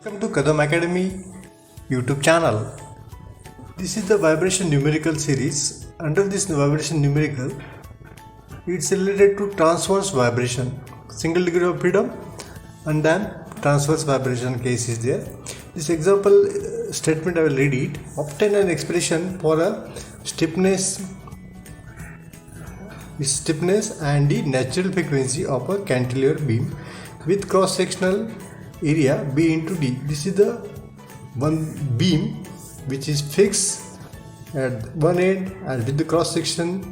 Welcome to Kadam Academy YouTube channel. This is the vibration numerical series. Under this vibration numerical, it's related to transverse vibration, single degree of freedom, and then transverse vibration case is there. This example statement I will read it. Obtain an expression for a stiffness and the natural frequency of a cantilever beam with cross sectional area B into D. This is the one beam which is fixed at one end and with the cross section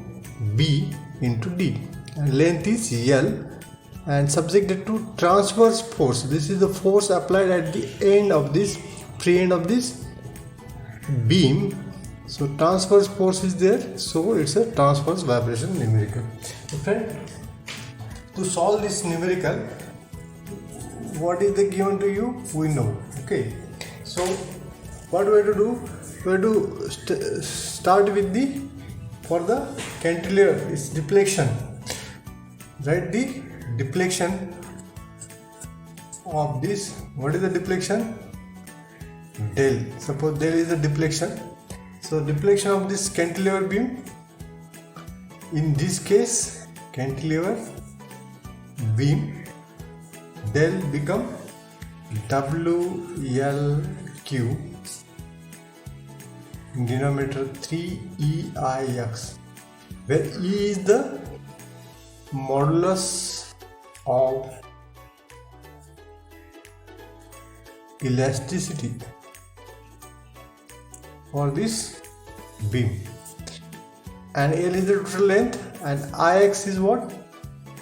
B into D, and length is L and subjected to transverse force. This is the force applied at the end of this free end of this beam. So transverse force is there, so it's a transverse vibration numerical. Okay. To solve this numerical, what is the given to you? We know. Okay. So what we have to do? We have to start with the for the cantilever is deflection. Write the deflection of this. What is the deflection? Del. Suppose there is a deflection. So deflection of this cantilever beam, in this case cantilever beam, del become WLQ, in denominator 3EIX, where E is the modulus of elasticity for this beam, and L is the total length, and IX is what?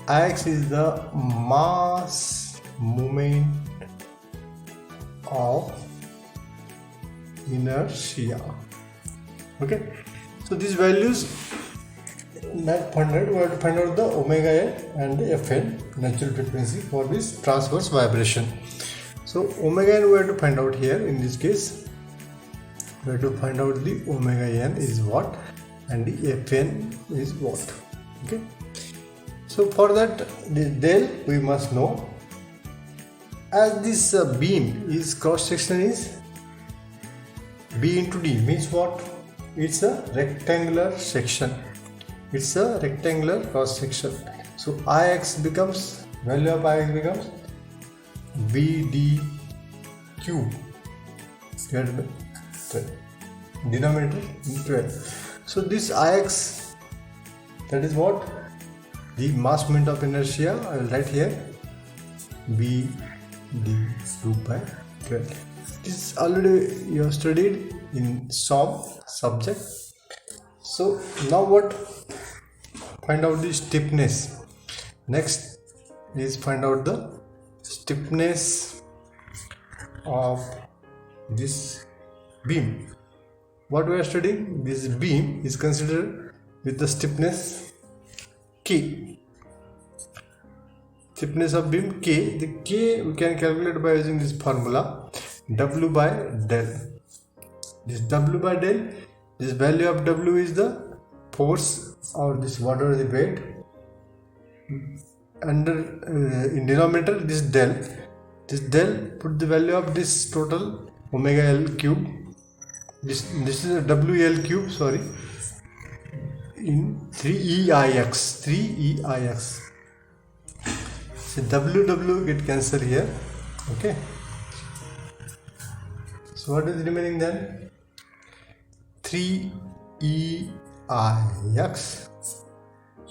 IX is the mass moment of inertia. Okay, so these values not find out, we have to find out the omega N and the Fn, natural frequency for this transverse vibration. So omega N we have to find out here. In this case we have to find out the omega N is what and the Fn is what. Okay, so for that the del we must know, as this beam is cross section is B into D, means what? It's a rectangular section. It's a rectangular cross section. So IX becomes, value of IX becomes BD divided by 12. Denominator 12. So this IX, that is what? The mass moment of inertia. I will write here BD2 by 12. This already you have studied in SOM subject. So now what? Find out the stiffness. Next is find out the stiffness of this beam. What we are studying, this beam is considered with the stiffness K. Stiffness of beam K. The K we can calculate by using this formula, W by del. This W by del, this value of W is the force or this whatever the weight under in denominator this del. This del, put the value of this total omega L cube. This is a WL cube, sorry, in 3EIX. So WW get cancelled here. Okay. So what is remaining then? 3EIX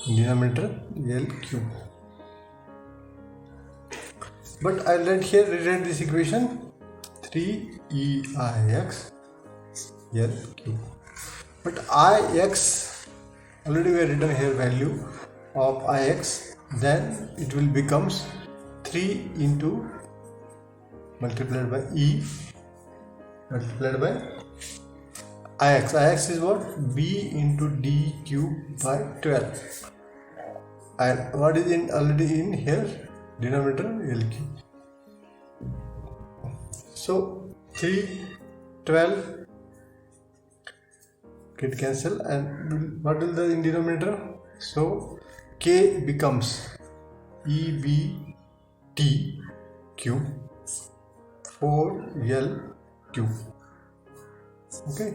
denominator L cube. But I'll rewrite this equation 3EIX L cube. But IX, already we have written here value of IX, then it will becomes 3 into multiplied by E multiplied by IX. IX is what? B into D cube by 12. And what is already in here? Denominator L cube. So 3, 12 get cancelled, and what will the in denominator? So K becomes EBT cube 4L cube. Okay,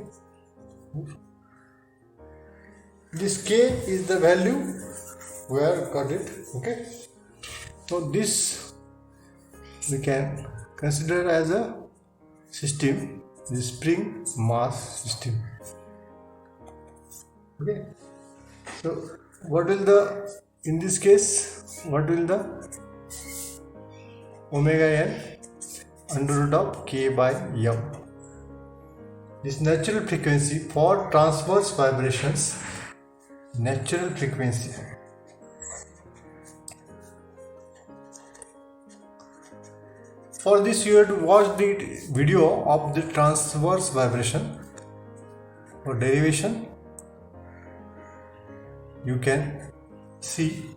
this K is the value we have got it. Okay, so this we can consider as a system, the spring mass system. Okay, so what will the, in this case, what will the omega n under root of K by M. This natural frequency for transverse vibrations, natural frequency. For this you have to watch the video of the transverse vibration for derivation. You can see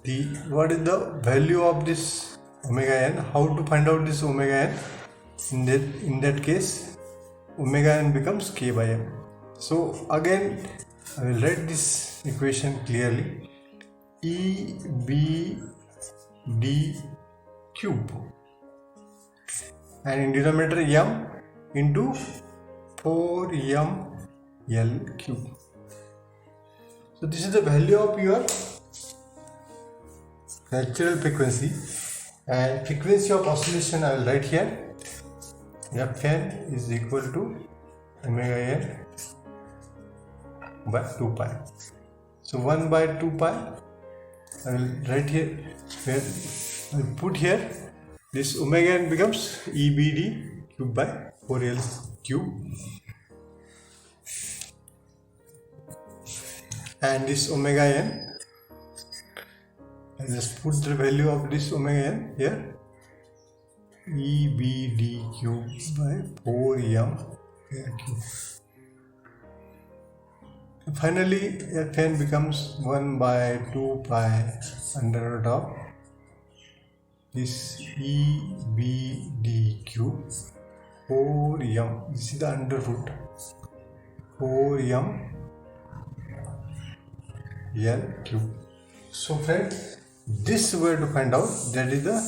the what is the value of this omega n, how to find out this omega n. In that case, omega n becomes K by M. So again I will write this equation clearly. EBD cube, and in denominator M into 4mL cube. So this is the value of your natural frequency, and frequency of oscillation I will write here. Fn is equal to omega n by 2 pi. So 1 by 2 pi I will write here, where I will put here this omega n becomes EBD cube by 4L cube, and this omega n, I just put the value of this omega n here, EBD cube by 4m cube. Finally, Fn becomes 1 by 2 pi under root of this EBD cube 4m. This is the under root 4m L cube. So friends, this we have to find out. That is the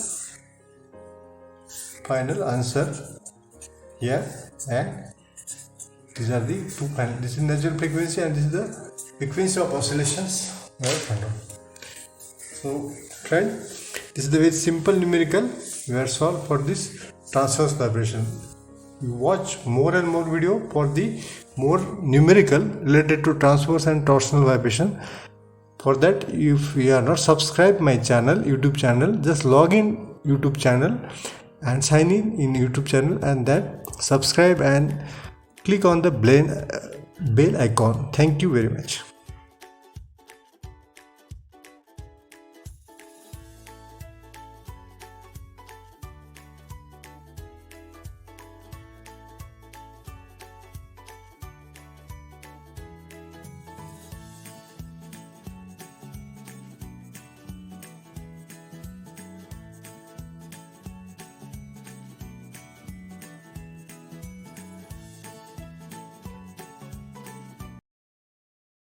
final answer here, and these are the two final. This is natural frequency and this is the frequency of oscillations we have found out. So friend, this is the very simple numerical we have solved for this transverse vibration. You watch more and more video for the more numerical related to transverse and torsional vibration. For that, if you are not subscribed my channel, YouTube channel, just log in YouTube channel and sign in YouTube channel, and then subscribe and click on the bell icon. Thank you very much.